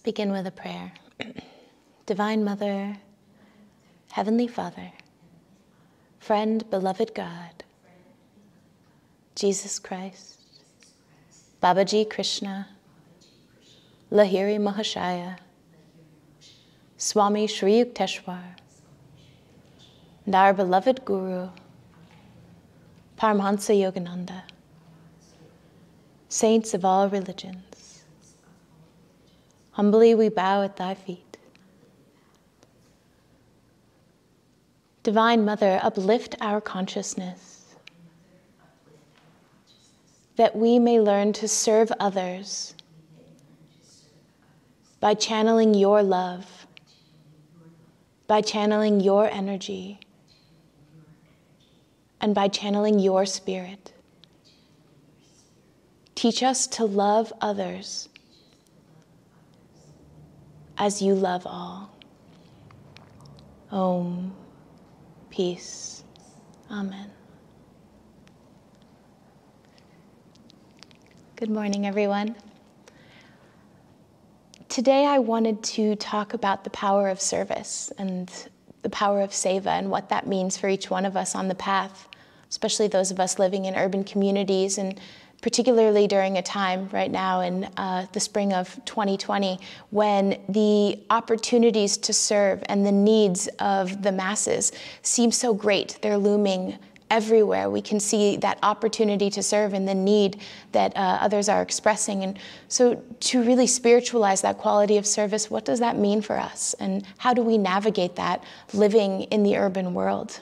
Begin with a prayer. Divine Mother, Heavenly Father, friend, beloved God, Jesus Christ, Babaji Krishna, Lahiri Mahashaya, Swami Shri Yukteswar, and our beloved Guru, Paramahansa Yogananda, saints of all religions, humbly we bow at thy feet. Divine Mother, uplift our consciousness, that we may learn to serve others by channeling your love, by channeling your energy, and by channeling your spirit. Teach us to love others as you love all. Om. Peace. Amen. Good morning, everyone. Today I wanted to talk about the power of service and the power of seva and what that means for each one of us on the path, especially those of us living in urban communities, and particularly during a time right now in the spring of 2020 when the opportunities to serve and the needs of the masses seem so great. They're looming everywhere. We can see that opportunity to serve and the need that others are expressing. And so to really spiritualize that quality of service, what does that mean for us? And how do we navigate that living in the urban world?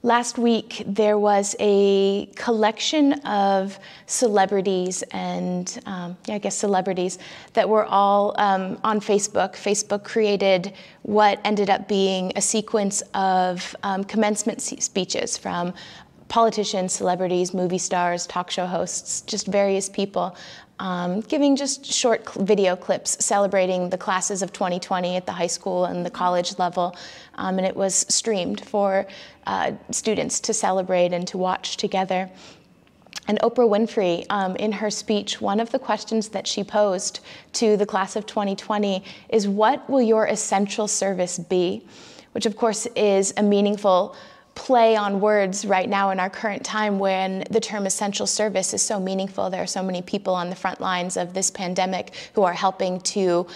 Last week, there was a collection of celebrities and, celebrities that were all on Facebook. Facebook created what ended up being a sequence of commencement speeches from politicians, celebrities, movie stars, talk show hosts, just various people, giving just short video clips celebrating the classes of 2020 at the high school and the college level. And it was streamed for students to celebrate and to watch together. And Oprah Winfrey, in her speech, one of the questions that she posed to the class of 2020 is, what will your essential service be? Which of course is a meaningful play on words right now in our current time when the term essential service is so meaningful. There are so many people on the front lines of this pandemic who are helping to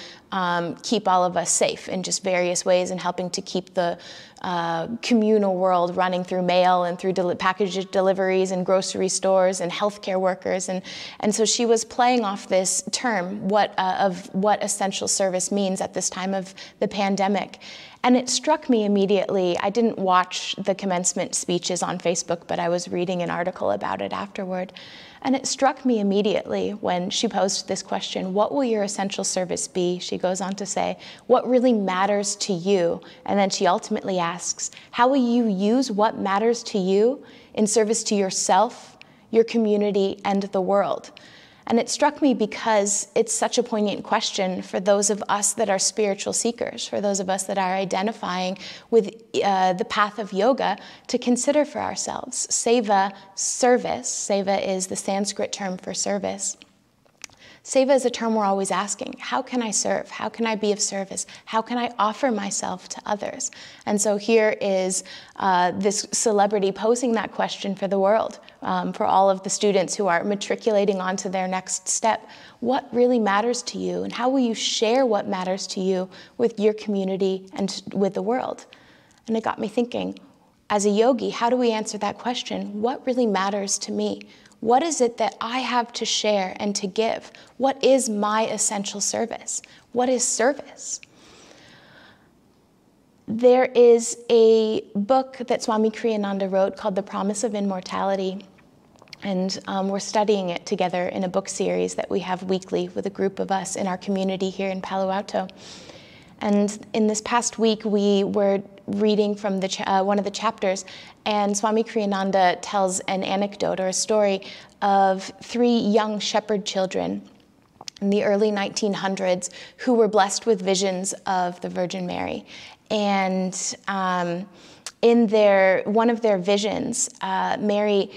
keep all of us safe in just various ways and helping to keep the communal world running through mail and through package deliveries and grocery stores and healthcare workers. And so she was playing off this term of what essential service means at this time of the pandemic. And it struck me immediately. I didn't watch the commencement speeches on Facebook, but I was reading an article about it afterward. And it struck me immediately when she posed this question, what will your essential service be? She goes on to say, what really matters to you? And then she ultimately asks, how will you use what matters to you in service to yourself, your community, and the world? And it struck me because it's such a poignant question for those of us that are spiritual seekers, for those of us that are identifying with the path of yoga, to consider for ourselves. Seva, service. Seva is the Sanskrit term for service. Seva is a term we're always asking. How can I serve? How can I be of service? How can I offer myself to others? And so here is this celebrity posing that question for the world, for all of the students who are matriculating onto their next step. What really matters to you? And how will you share what matters to you with your community and with the world? And it got me thinking, as a yogi, how do we answer that question? What really matters to me? What is it that I have to share and to give? What is my essential service? What is service? There is a book that Swami Kriyananda wrote called The Promise of Immortality. And we're studying it together in a book series that we have weekly with a group of us in our community here in Palo Alto. And in this past week, we were reading from one of the chapters, and Swami Kriyananda tells an anecdote or a story of 3 young shepherd children in the early 1900s who were blessed with visions of the Virgin Mary. And in one of their visions, Mary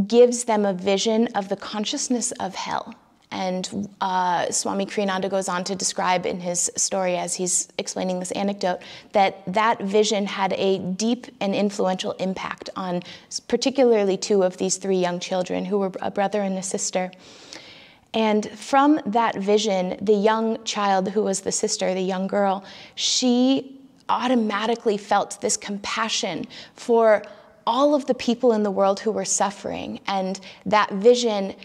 gives them a vision of the consciousness of hell. And Swami Kriyananda goes on to describe in his story, as he's explaining this anecdote, that that vision had a deep and influential impact on particularly two of these three young children, who were a brother and a sister. And from that vision, the young child who was the sister, the young girl, she automatically felt this compassion for all of the people in the world who were suffering. And that vision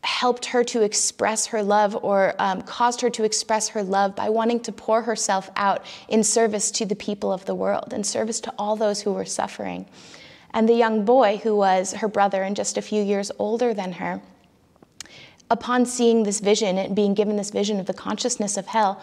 helped her to express her love, or caused her to express her love by wanting to pour herself out in service to the people of the world, in service to all those who were suffering. And the young boy, who was her brother and just a few years older than her, upon seeing this vision and being given this vision of the consciousness of hell,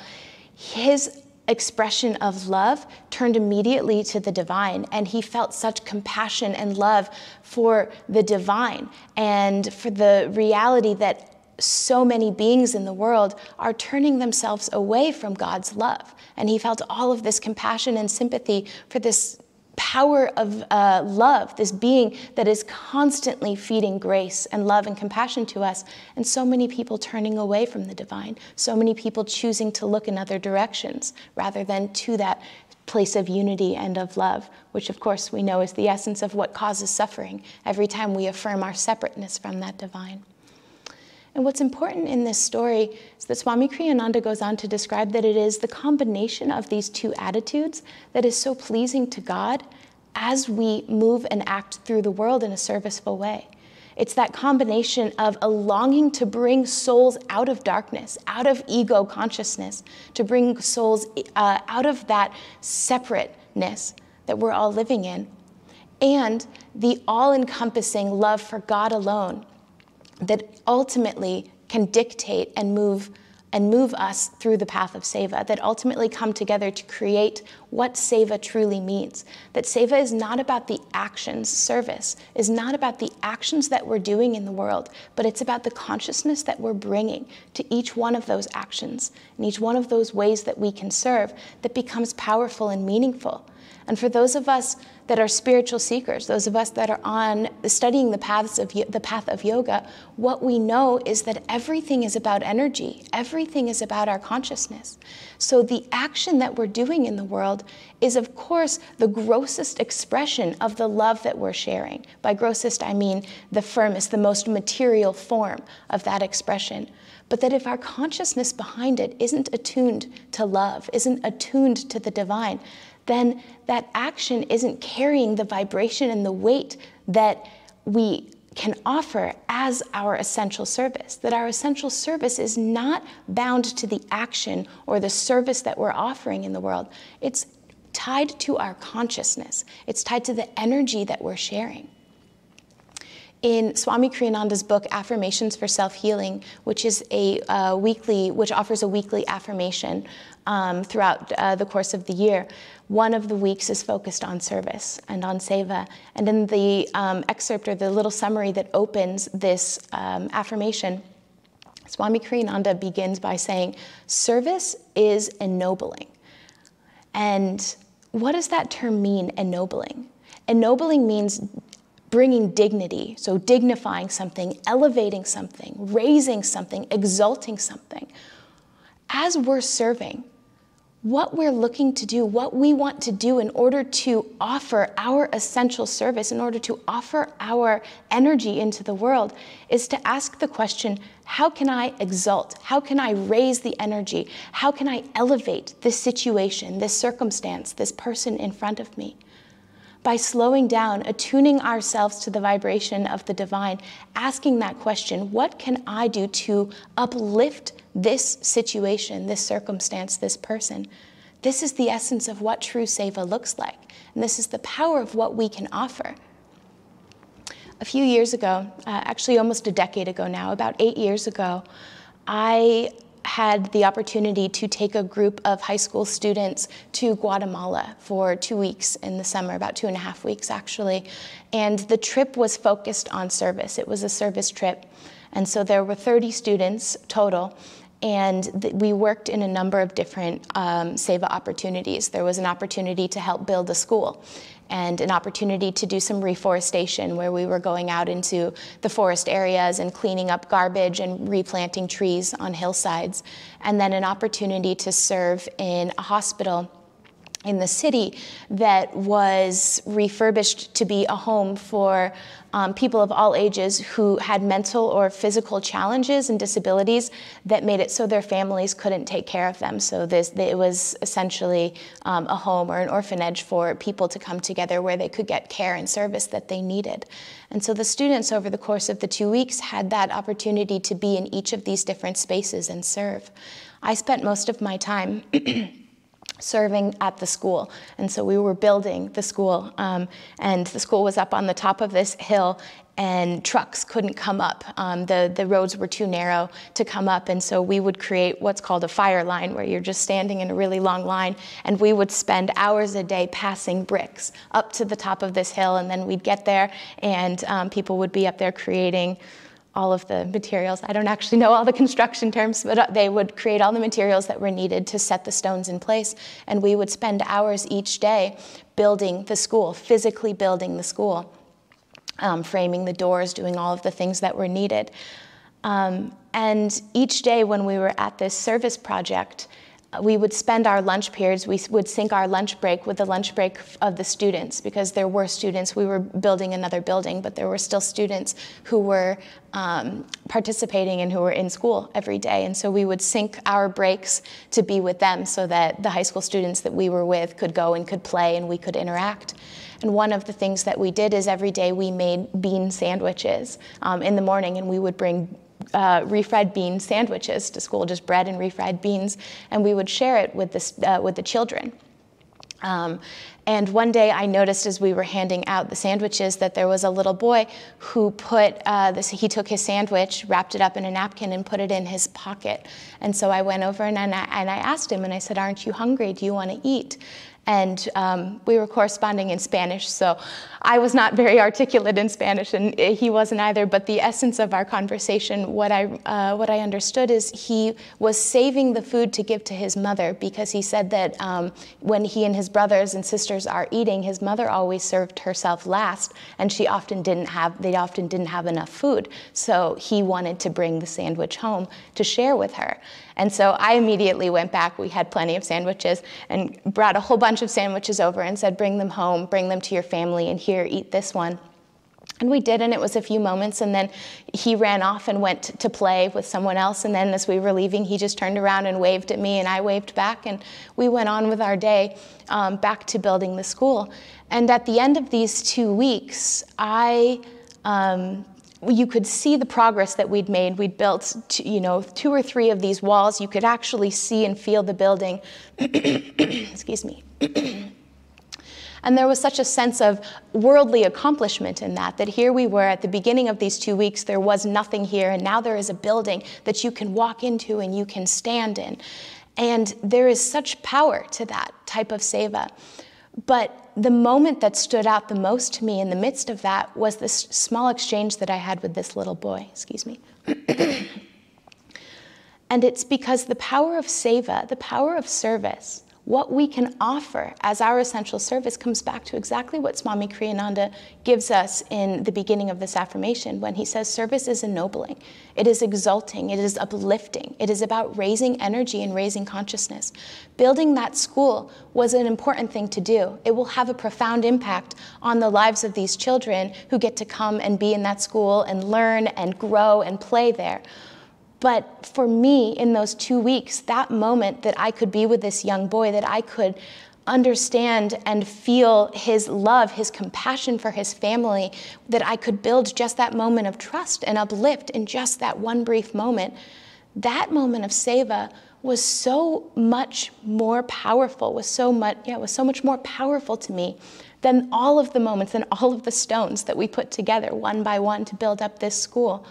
his expression of love turned immediately to the divine, and he felt such compassion and love for the divine and for the reality that so many beings in the world are turning themselves away from God's love. And he felt all of this compassion and sympathy for this power of love, this being that is constantly feeding grace and love and compassion to us, and so many people turning away from the divine, so many people choosing to look in other directions rather than to that place of unity and of love, which of course we know is the essence of what causes suffering every time we affirm our separateness from that divine. And what's important in this story is that Swami Kriyananda goes on to describe that it is the combination of these two attitudes that is so pleasing to God as we move and act through the world in a serviceful way. It's that combination of a longing to bring souls out of darkness, out of ego consciousness, to bring souls out of that separateness that we're all living in, and the all-encompassing love for God alone that ultimately can dictate and move us through the path of seva, that ultimately come together to create what seva truly means. That seva is not about the actions, service is not about the actions that we're doing in the world, but it's about the consciousness that we're bringing to each one of those actions and each one of those ways that we can serve that becomes powerful and meaningful. And for those of us that are spiritual seekers, those of us that are studying the path of yoga, what we know is that everything is about energy. Everything is about our consciousness. So the action that we're doing in the world is, of course, the grossest expression of the love that we're sharing. By grossest, I mean the firmest, the most material form of that expression. But that if our consciousness behind it isn't attuned to love, isn't attuned to the divine, then that action isn't carrying the vibration and the weight that we can offer as our essential service. That our essential service is not bound to the action or the service that we're offering in the world. It's tied to our consciousness. It's tied to the energy that we're sharing. In Swami Kriyananda's book, Affirmations for Self-Healing, which is which offers a weekly affirmation throughout the course of the year, one of the weeks is focused on service and on seva. And in the excerpt, or the little summary that opens this affirmation, Swami Kriyananda begins by saying, "Service is ennobling." And what does that term mean, ennobling? Ennobling means bringing dignity, so dignifying something, elevating something, raising something, exalting something. As we're serving, what we're looking to do, what we want to do in order to offer our essential service, in order to offer our energy into the world, is to ask the question, how can I exalt? How can I raise the energy? How can I elevate this situation, this circumstance, this person in front of me? By slowing down, attuning ourselves to the vibration of the divine, asking that question, what can I do to uplift this situation, this circumstance, this person? This is the essence of what true seva looks like. And this is the power of what we can offer. A few years ago, actually almost a decade ago now, about 8 years ago, I had the opportunity to take a group of high school students to Guatemala for 2 weeks in the summer, about 2.5 weeks actually. And the trip was focused on service. It was a service trip. And so there were 30 students total. And we worked in a number of different SEVA opportunities. There was an opportunity to help build a school, and an opportunity to do some reforestation where we were going out into the forest areas and cleaning up garbage and replanting trees on hillsides. And then an opportunity to serve in a hospital in the city that was refurbished to be a home for people of all ages who had mental or physical challenges and disabilities that made it so their families couldn't take care of them. So it was essentially a home or an orphanage for people to come together where they could get care and service that they needed. And so the students over the course of the 2 weeks had that opportunity to be in each of these different spaces and serve. I spent most of my time serving at the school. And so we were building the school, and the school was up on the top of this hill, and trucks couldn't come up. The roads were too narrow to come up, and so we would create what's called a fire line, where you're just standing in a really long line, and we would spend hours a day passing bricks up to the top of this hill, and then we'd get there, and people would be up there creating all of the materials. I don't actually know all the construction terms, but they would create all the materials that were needed to set the stones in place. And we would spend hours each day building the school, physically building the school, framing the doors, doing all of the things that were needed. And each day when we were at this service project, we would spend our lunch periods, we would sync our lunch break with the lunch break of the students, because there were students, we were building another building, but there were still students who were participating and who were in school every day. And so we would sync our breaks to be with them so that the high school students that we were with could go and could play and we could interact. And one of the things that we did is every day we made bean sandwiches in the morning, and we would bring refried bean sandwiches to school, just bread and refried beans, and we would share it with the children. And one day I noticed as we were handing out the sandwiches that there was a little boy who he took his sandwich, wrapped it up in a napkin, and put it in his pocket. And so I went over and I asked him, and I said, "Aren't you hungry? Do you want to eat?" And we were corresponding in Spanish, so I was not very articulate in Spanish, and he wasn't either. But the essence of our conversation, what I understood is he was saving the food to give to his mother, because he said that when he and his brothers and sisters are eating, his mother always served herself last, and they often didn't have enough food. So he wanted to bring the sandwich home to share with her. And so I immediately went back. We had plenty of sandwiches, and brought a whole bunch of sandwiches over and said, "Bring them home, bring them to your family, and here, eat this one." And we did, and it was a few moments, and then he ran off and went to play with someone else. And then as we were leaving, he just turned around and waved at me, and I waved back, and we went on with our day back to building the school. And at the end of these 2 weeks, you could see the progress that we'd made. We'd built, 2 or 3 of these walls. You could actually see and feel the building. Excuse me. And there was such a sense of worldly accomplishment in that here we were at the beginning of these 2 weeks, there was nothing here, and now there is a building that you can walk into and you can stand in. And there is such power to that type of seva. But the moment that stood out the most to me in the midst of that was this small exchange that I had with this little boy. Excuse me. And it's because the power of seva, the power of service, what we can offer as our essential service, comes back to exactly what Swami Kriyananda gives us in the beginning of this affirmation when he says service is ennobling, it is exalting, it is uplifting, it is about raising energy and raising consciousness. Building that school was an important thing to do. It will have a profound impact on the lives of these children who get to come and be in that school and learn and grow and play there. But for me, in those 2 weeks, that moment that I could be with this young boy, that I could understand and feel his love, his compassion for his family, that I could build just that moment of trust and uplift in just that one brief moment, that moment of seva was so much more powerful, was so much more powerful to me than all of the moments and all of the stones that we put together one by one to build up this school.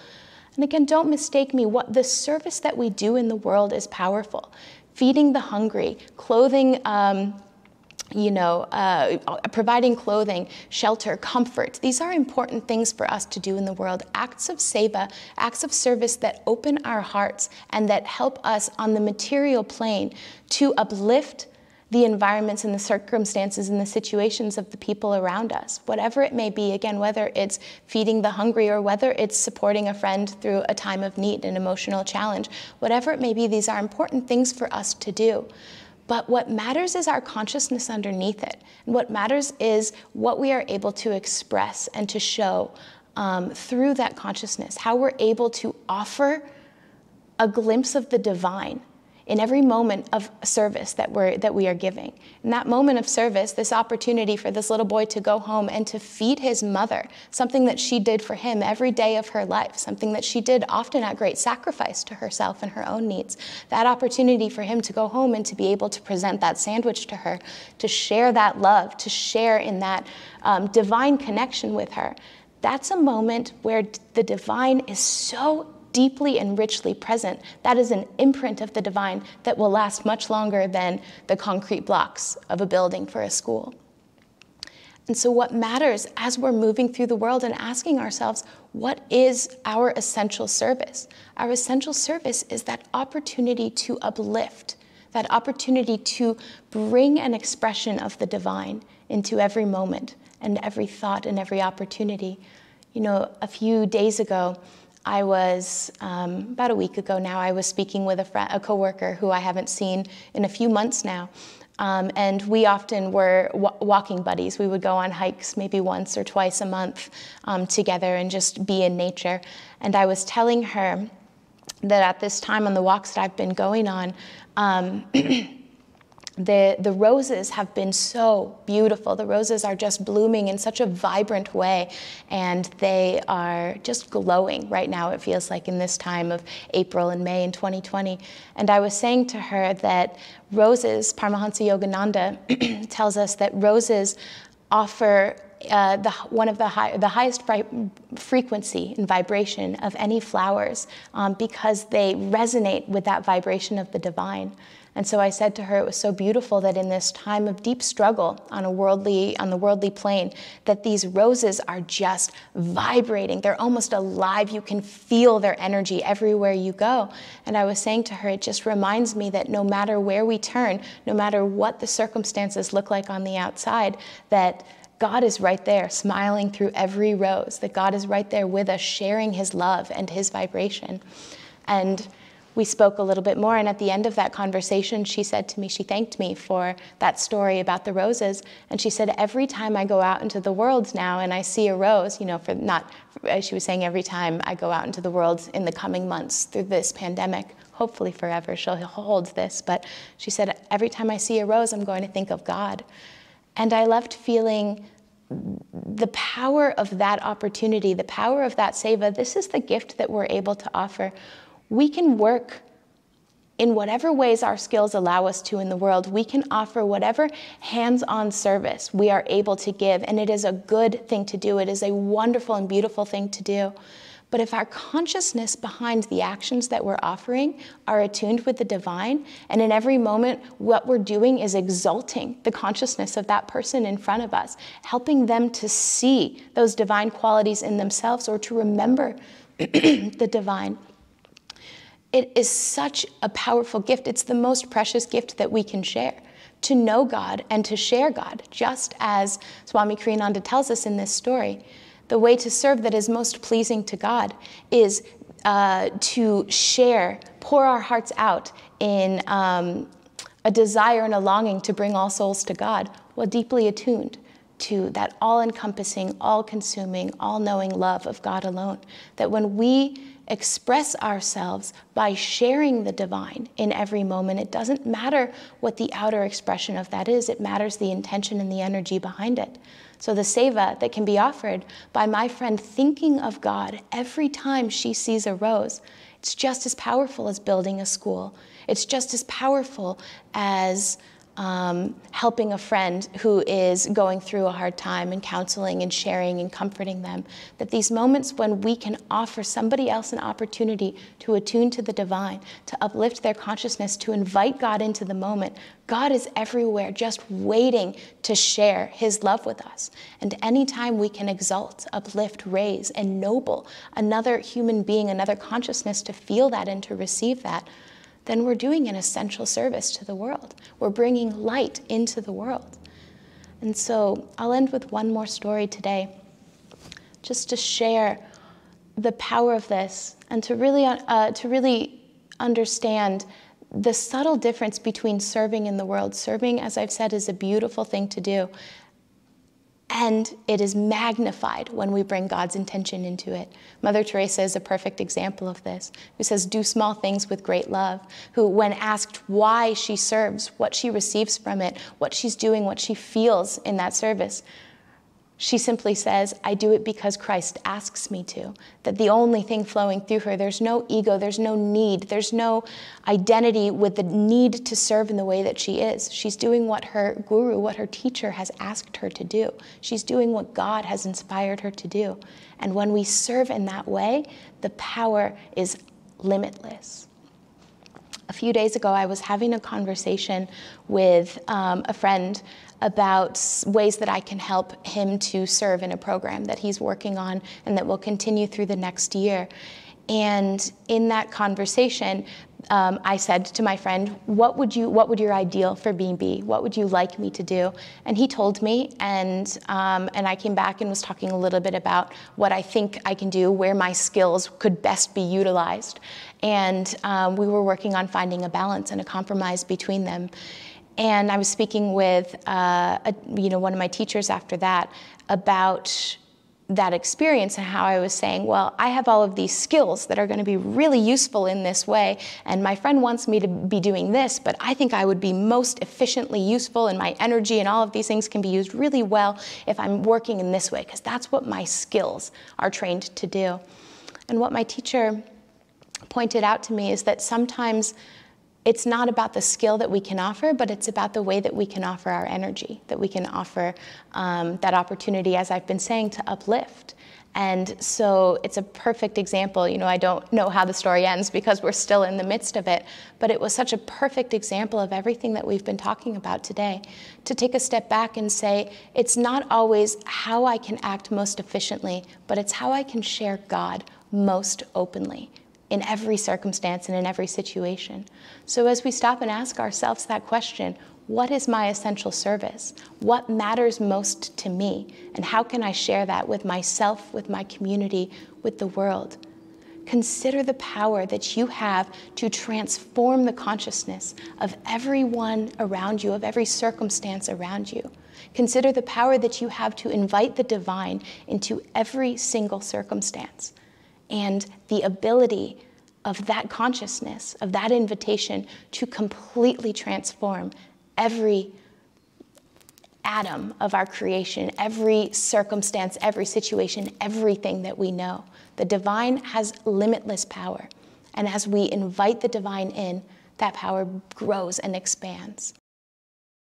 And again, don't mistake me, the service that we do in the world is powerful. Feeding the hungry, clothing providing clothing, shelter, comfort. These are important things for us to do in the world. Acts of seva, acts of service that open our hearts and that help us on the material plane to uplift the environments and the circumstances and the situations of the people around us, whatever it may be. Again, whether it's feeding the hungry or whether it's supporting a friend through a time of need, an emotional challenge, whatever it may be, these are important things for us to do. But what matters is our consciousness underneath it. And what matters is what we are able to express and to show through that consciousness, how we're able to offer a glimpse of the divine in every moment of service that we are giving. In that moment of service, this opportunity for this little boy to go home and to feed his mother, something that she did for him every day of her life, something that she did often at great sacrifice to herself and her own needs. That opportunity for him to go home and to be able to present that sandwich to her, to share that love, to share in that divine connection with her. That's a moment where the divine is so deeply and richly present. That is an imprint of the divine that will last much longer than the concrete blocks of a building for a school. And so what matters as we're moving through the world and asking ourselves, what is our essential service? Our essential service is that opportunity to uplift, that opportunity to bring an expression of the divine into every moment and every thought and every opportunity. A few days ago, I was, about a week ago now, I was speaking with a coworker who I haven't seen in a few months now. And we often were walking buddies. We would go on hikes maybe once or twice a month together and just be in nature. And I was telling her that at this time on the walks that I've been going on, the roses have been so beautiful. The roses are just blooming in such a vibrant way, and they are just glowing right now, it feels like, in this time of April and May in 2020. And I was saying to her that roses, Paramahansa Yogananda tells us that roses offer one of the highest frequency and vibration of any flowers because they resonate with that vibration of the divine. And so I said to her, it was so beautiful that in this time of deep struggle on the worldly plane, that these roses are just vibrating. They're almost alive. You can feel their energy everywhere you go. And I was saying to her, it just reminds me that no matter where we turn, no matter what the circumstances look like on the outside, that God is right there, smiling through every rose, that God is right there with us, sharing his love and his vibration. And we spoke a little bit more, and at the end of that conversation, she said to me, she thanked me for that story about the roses, and she said, every time I go out into the world now and I see a rose, she was saying every time I go out into the world in the coming months through this pandemic, hopefully forever, she'll hold this, but she said, every time I see a rose, I'm going to think of God. And I left feeling the power of that opportunity, the power of that seva. This is the gift that we're able to offer. We can work in whatever ways our skills allow us to in the world. We can offer whatever hands-on service we are able to give, and it is a good thing to do. It is a wonderful and beautiful thing to do. But if our consciousness behind the actions that we're offering are attuned with the divine, and in every moment what we're doing is exalting the consciousness of that person in front of us, helping them to see those divine qualities in themselves or to remember the divine, it is such a powerful gift. It's the most precious gift that we can share, to know God and to share God, just as Swami Kriyananda tells us in this story. The way to serve that is most pleasing to God is to share, pour our hearts out in a desire and a longing to bring all souls to God, while deeply attuned to that all-encompassing, all-consuming, all-knowing love of God alone. That when we express ourselves by sharing the divine in every moment, it doesn't matter what the outer expression of that is, it matters the intention and the energy behind it. So the seva that can be offered by my friend thinking of God every time she sees a rose, it's just as powerful as building a school. It's just as powerful as helping a friend who is going through a hard time and counseling and sharing and comforting them, that these moments when we can offer somebody else an opportunity to attune to the divine, to uplift their consciousness, to invite God into the moment. God is everywhere, just waiting to share his love with us. And anytime we can exalt, uplift, raise, ennoble another human being, another consciousness to feel that and to receive that, then we're doing an essential service to the world. We're bringing light into the world. And so I'll end with one more story today, just to share the power of this and to really understand the subtle difference between serving in the world. Serving, as I've said, is a beautiful thing to do. And it is magnified when we bring God's intention into it. Mother Teresa is a perfect example of this, who says, do small things with great love, who, when asked why she serves, what she receives from it, what she's doing, what she feels in that service, she simply says, I do it because Christ asks me to. That the only thing flowing through her, there's no ego, there's no need, there's no identity with the need to serve in the way that she is. She's doing what her guru, what her teacher has asked her to do. She's doing what God has inspired her to do. And when we serve in that way, the power is limitless. A few days ago, I was having a conversation with a friend about ways that I can help him to serve in a program that he's working on and that will continue through the next year. And in that conversation, I said to my friend, what would your ideal for being be? What would you like me to do? And he told me, and I came back and was talking a little bit about what I think I can do, where my skills could best be utilized. And we were working on finding a balance and a compromise between them. And I was speaking with one of my teachers after that about that experience and how I was saying, well, I have all of these skills that are going to be really useful in this way, and my friend wants me to be doing this, but I think I would be most efficiently useful, and my energy and all of these things can be used really well if I'm working in this way, because that's what my skills are trained to do. And what my teacher pointed out to me is that sometimes it's not about the skill that we can offer, but it's about the way that we can offer our energy, that we can offer that opportunity, as I've been saying, to uplift. And so it's a perfect example. You know, I don't know how the story ends because we're still in the midst of it, but it was such a perfect example of everything that we've been talking about today. To take a step back and say, it's not always how I can act most efficiently, but it's how I can share God most openly in every circumstance and in every situation. So as we stop and ask ourselves that question, what is my essential service? What matters most to me? And how can I share that with myself, with my community, with the world? Consider the power that you have to transform the consciousness of everyone around you, of every circumstance around you. Consider the power that you have to invite the divine into every single circumstance. And the ability of that consciousness, of that invitation to completely transform every atom of our creation, every circumstance, every situation, everything that we know. The divine has limitless power. And as we invite the divine in, that power grows and expands.